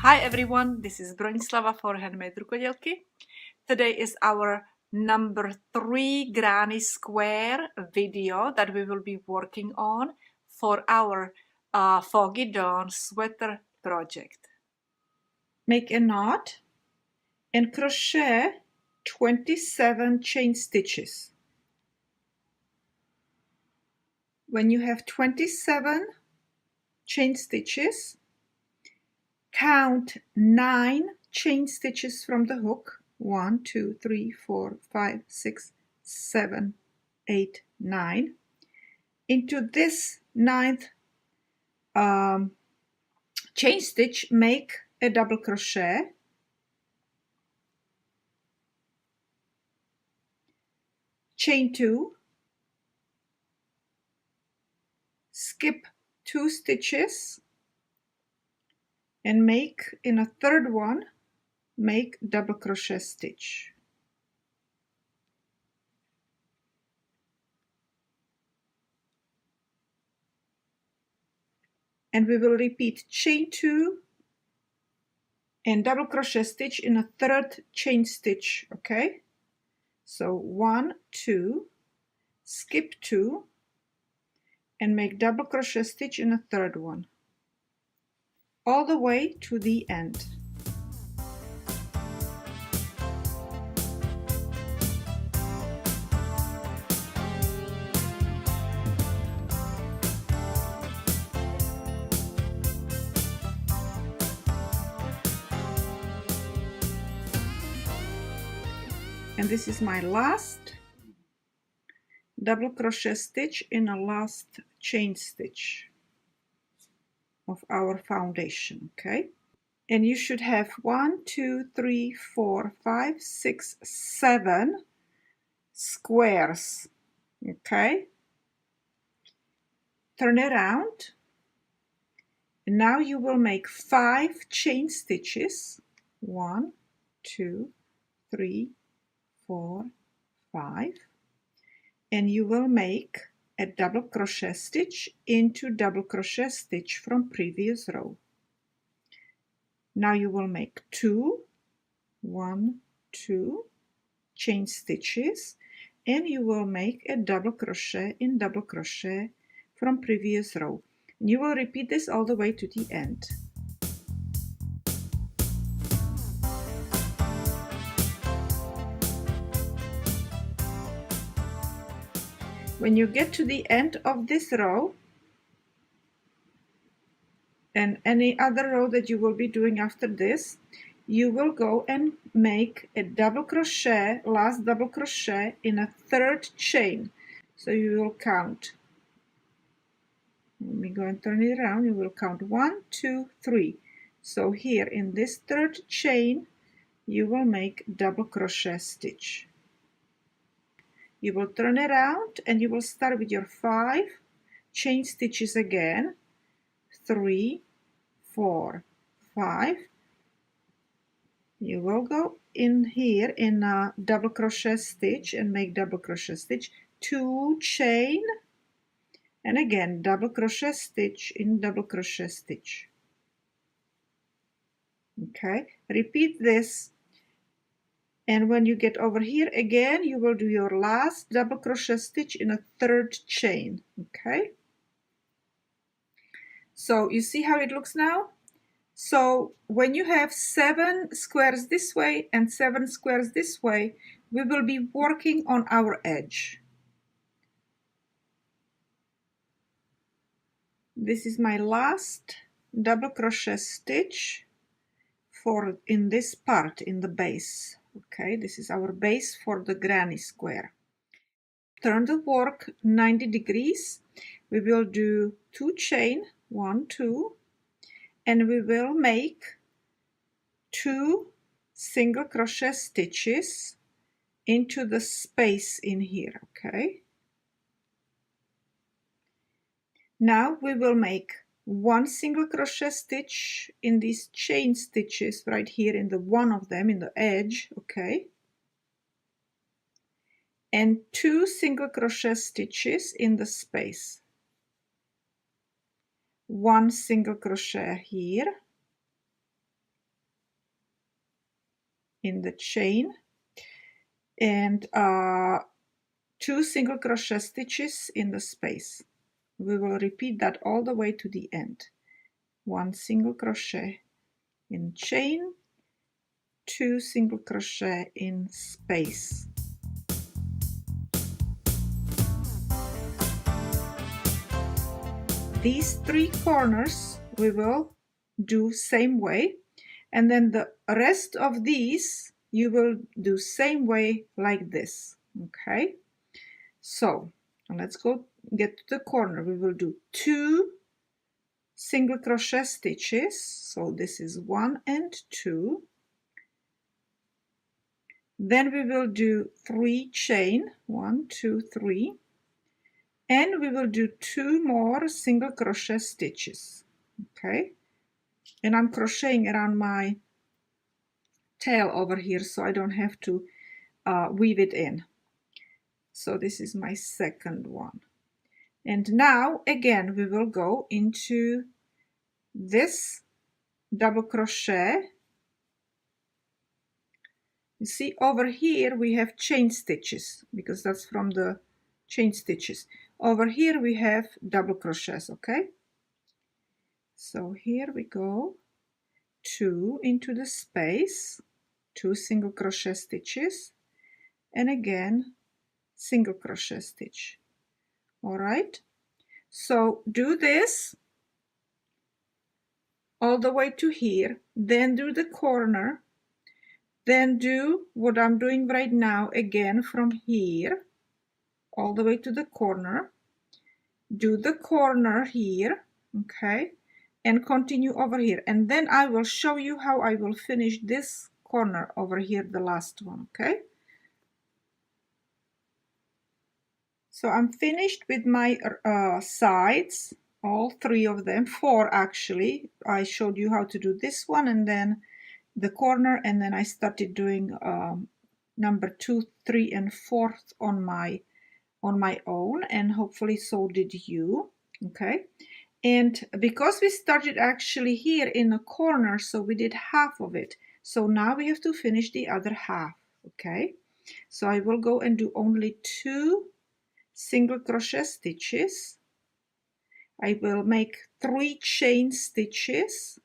Hi everyone, this is Bronislava for HandMadeRukodelky. Today is our number 3 granny square video that we will be working on for our Foggy Dawn Sweater Project. Make a knot and crochet 27 chain stitches. When you have 27 chain stitches, count 9 chain stitches from the hook. 1, 2, 3, 4, 5, 6, 7, 8, 9. Into this 9th chain stitch, make a double crochet. Chain 2. Skip 2 stitches. And make in a third one, make double crochet stitch. And we will repeat chain 2 and double crochet stitch in a third chain stitch, okay? So 1, 2, skip 2, and make double crochet stitch in a third one, all the way to the end. And this is my last double crochet stitch in a last chain stitch of our foundation, okay? And you should have 1, 2, 3, 4, 5, 6, 7 squares, okay? Turn around, and now you will make 5 chain stitches. 1, 2, 3, 4, 5, and you will make a double crochet stitch into double crochet stitch from previous row. Now you will make 1, 2 chain stitches, and you will make a double crochet in double crochet from previous row. And you will repeat this all the way to the end. When you get to the end of this row, and any other row that you will be doing after this, you will go and make a double crochet, last double crochet in a third chain. So you will count, let me go and turn it around, you will count 1, 2, 3. So here in this third chain, you will make double crochet stitch. You will turn around and you will start with your 5 chain stitches again. 3, 4, 5. You will go in here in a double crochet stitch and make double crochet stitch, 2 chain, and again double crochet stitch in double crochet stitch. Okay, repeat this. And when you get over here again, you will do your last double crochet stitch in a third chain, okay? So you see how it looks now? So when you have 7 squares this way and 7 squares this way, we will be working on our edge. This is my last double crochet stitch for in this part, in the base. Okay, this is our base for the granny square. Turn the work 90 degrees. We will do 2 chain, 1, 2, and we will make 2 single crochet stitches into the space in here, okay? Now we will make 1 single crochet stitch in these chain stitches right here in the one of them in the edge, okay? And 2 single crochet stitches in the space. 1 single crochet here in the chain, and 2 single crochet stitches in the space. We will repeat that all the way to the end. 1 single crochet in chain, 2 single crochet in space. These 3 corners we will do same way, and then the rest of these you will do same way like this. Okay, so let's go get to the corner. We will do 2 single crochet stitches, so this is 1 and 2. Then we will do 3 chain, 1, 2, 3, and we will do 2 more single crochet stitches. Okay, and I'm crocheting around my tail over here, so I don't have to weave it in. So this is my second one. And now again we will go into this double crochet. You see over here we have chain stitches, because that's from the chain stitches. Over here we have double crochets. Okay, so here we go, 2 into the space, 2 single crochet stitches, and again single crochet stitch. All right, so do this all the way to here, then do the corner, then do what I'm doing right now again from here all the way to the corner, do the corner here, okay, and continue over here, and then I will show you how I will finish this corner over here, the last one. Okay, so I'm finished with my sides, all 3 of them, 4 actually. I showed you how to do this one and then the corner, and then I started doing number 2, 3, and 4th on my own, and hopefully so did you. Okay, and because we started actually here in a corner, so we did half of it, so now we have to finish the other half. Okay, so I will go and do only 2 single crochet stitches. I will make 3 chain stitches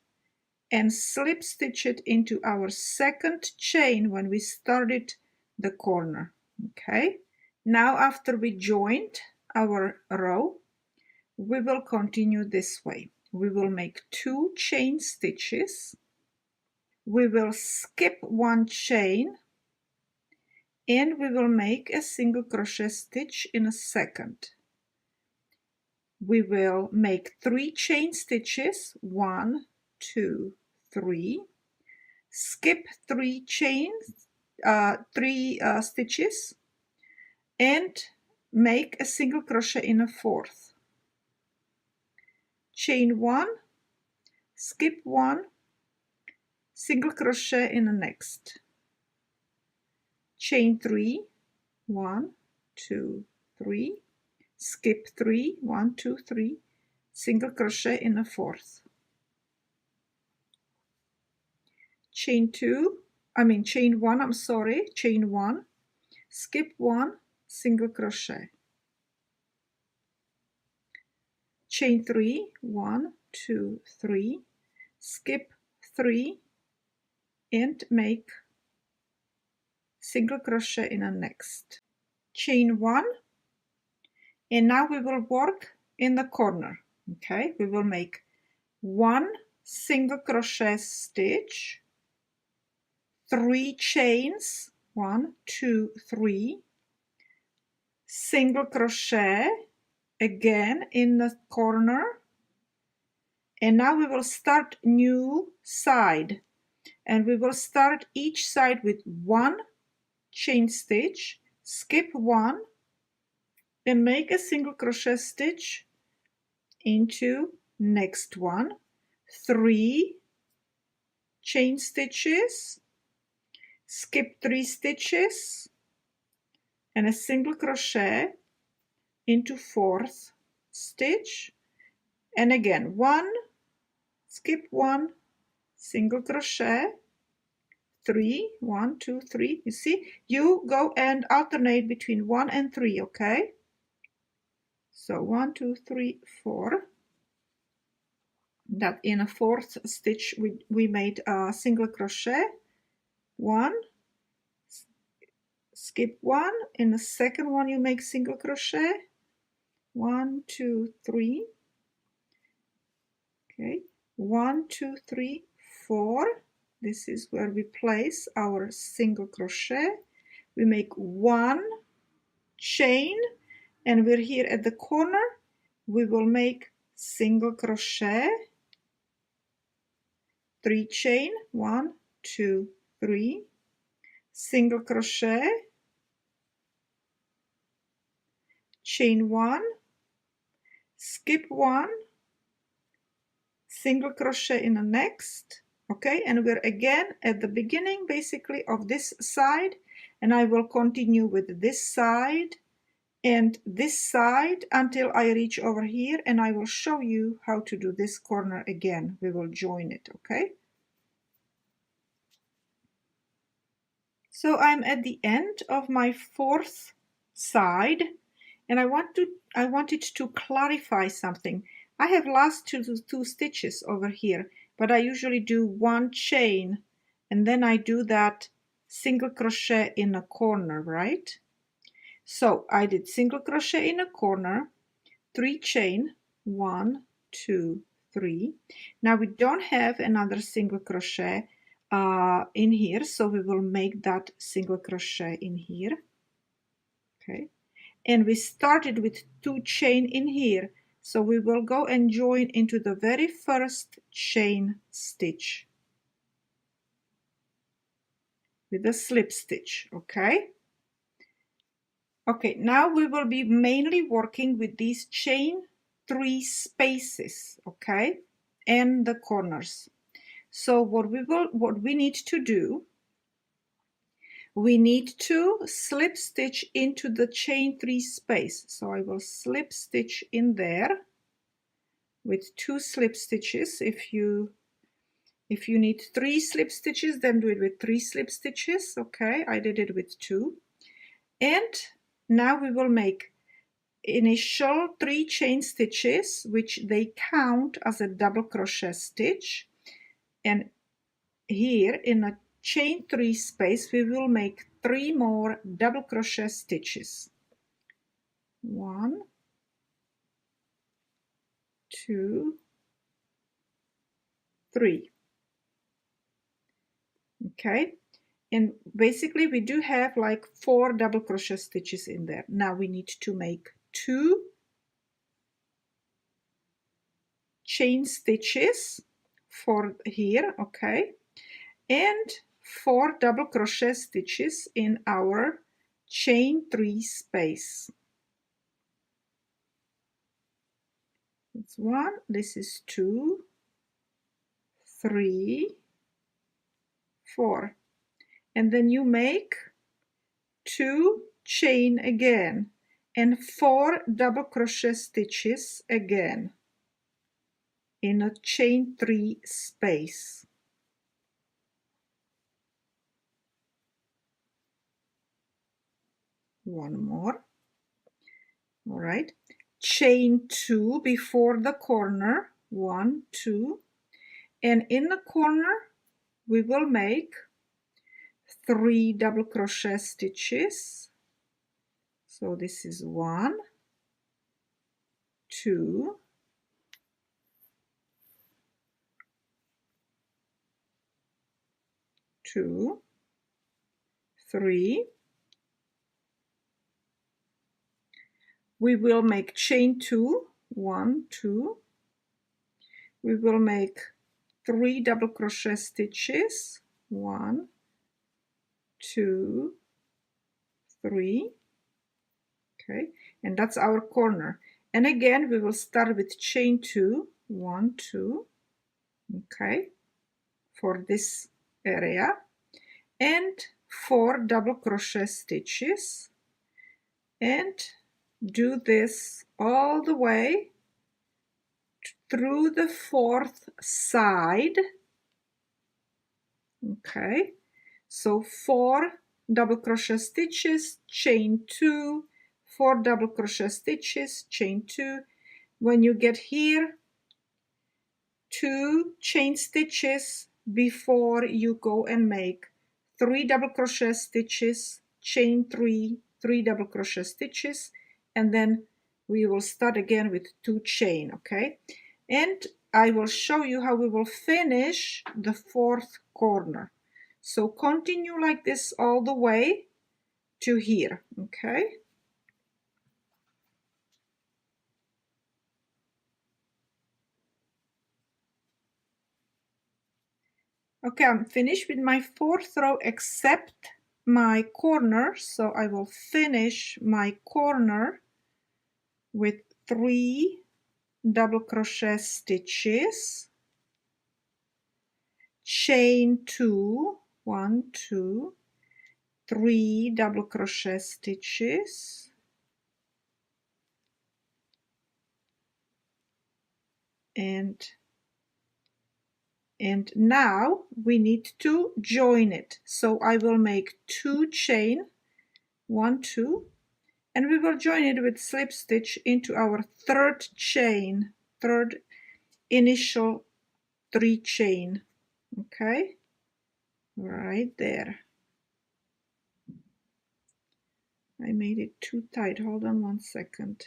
and slip stitch it into our second chain when we started the corner. Okay, now after we joined our row, we will continue this way. We will make 2 chain stitches, we will skip 1 chain, and we will make a single crochet stitch in a second. We will make 3 chain stitches, 1, 2, 3, skip 3 chains, 3 stitches, and make a single crochet in a 4th. Chain 1, skip 1, single crochet in the next. Chain 3, 1, 2, 3, skip 3, 1, 2, 3, single crochet in a 4th. Chain 1, I'm sorry, chain 1, skip 1, single crochet. Chain 3, 1, 2, 3, skip 3, and make single crochet in the next. Chain 1, and now we will work in the corner. Okay, we will make 1 single crochet stitch, 3 chains, 1, 2, 3, single crochet again in the corner, and now we will start new side, and we will start each side with 1 chain stitch, skip 1, and make a single crochet stitch into next one, 3 chain stitches, skip 3 stitches, and a single crochet into 4th stitch, and again 1, skip 1, single crochet, 3, 1, 2, 3. You see, you go and alternate between 1 and 3, okay? So 1, 2, 3, 4. That in a fourth stitch we made a single crochet, 1, skip 1. In the second one you make single crochet, 1, 2, 3. Okay, 1, 2, 3, 4. This is where we place our single crochet. We make 1 chain, and we're here at the corner. We will make single crochet, 3 chain, 1, 2, 3, single crochet, chain 1, skip 1, single crochet in the next. Okay, and we're again at the beginning basically of this side, and I will continue with this side and this side until I reach over here, and I will show you how to do this corner again. We will join it, okay? So I'm at the end of my fourth side, and I wanted to clarify something. I have last two stitches over here, but I usually do 1 chain, and then I do that single crochet in a corner, right? So I did single crochet in a corner, 3 chain, 1, 2, 3. Now we don't have another single crochet in here, so we will make that single crochet in here. Okay, and we started with 2 chain in here, so we will go and join into the very first chain stitch with a slip stitch. Okay, now we will be mainly working with these chain 3 spaces, okay, and the corners. So what we need to do, we need to slip stitch into the chain 3 space. So I will slip stitch in there with 2 slip stitches. If you need 3 slip stitches, then do it with 3 slip stitches. Okay, I did it with 2. And now we will make initial 3 chain stitches, which they count as a double crochet stitch. And here in a chain 3 space, we will make 3 more double crochet stitches. 1, 2, 3. Okay, and basically we do have like 4 double crochet stitches in there. Now we need to make 2 chain stitches for here, okay, and 4 double crochet stitches in our chain 3 space. That's 1, this is 2, 3, 4, and then you make 2 chain again and 4 double crochet stitches again in a chain 3 space. One more. All right, chain 2 before the corner, 1, 2, and in the corner we will make 3 double crochet stitches. So this is 1, 2, 2, 3. We will make chain 2, 1, 2. We will make 3 double crochet stitches, 1, 2, 3. Okay, and that's our corner. And again, we will start with chain 2, 1, 2. Okay, for this area, and 4 double crochet stitches, and do this all the way through the 4th side. Okay, So 4 double crochet stitches, chain 2, 4 double crochet stitches, chain 2. When you get here, 2 chain stitches before you go and make 3 double crochet stitches, chain 3, 3 double crochet stitches, and then we will start again with 2 chain, okay? And I will show you how we will finish the 4th corner. So continue like this all the way to here, okay? Okay, I'm finished with my 4th row except my corner, so I will finish my corner with 3 double crochet stitches, chain 2, 1, 2, 3 double crochet stitches, and now we need to join it. So I will make 2 chain, 1, 2, and we will join it with slip stitch into our 3rd chain, 3rd initial 3 chain, okay, right there. I made it too tight. Hold on 1 second.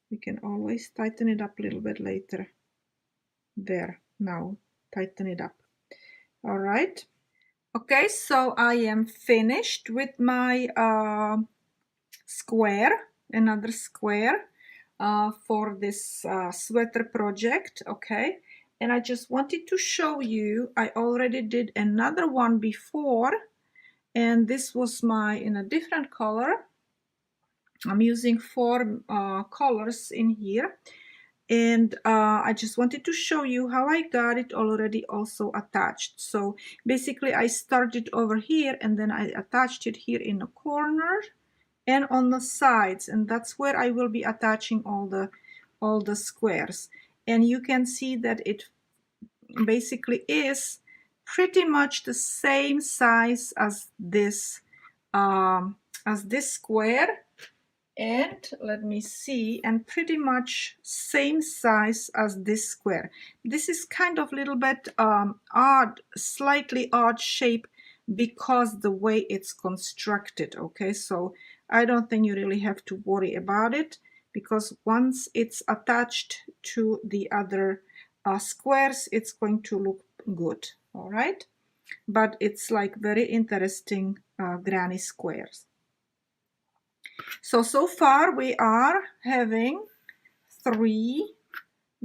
We can always tighten it up a little bit later. There, now tighten it up. All right. Okay, so I am finished with my square, another square for this sweater project, okay? And I just wanted to show you, I already did another one before, and this was my in a different color. I'm using 4 colors in here, and I just wanted to show you how I got it already also attached. So basically I started over here and then I attached it here in the corner and on the sides, and that's where I will be attaching all the squares. And you can see that it basically is pretty much the same size as this square, and let me see, and pretty much same size as this square. This is kind of a little bit odd, slightly odd shape because the way it's constructed, okay? So I don't think you really have to worry about it, because once it's attached to the other squares, it's going to look good, all right? But it's like very interesting granny squares. So far we are having 3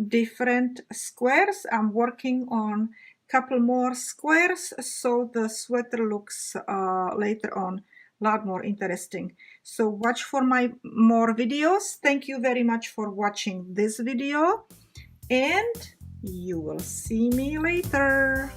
different squares. I'm working on a couple more squares so the sweater looks later on a lot more interesting. So watch for my more videos. Thank you very much for watching this video, and you will see me later.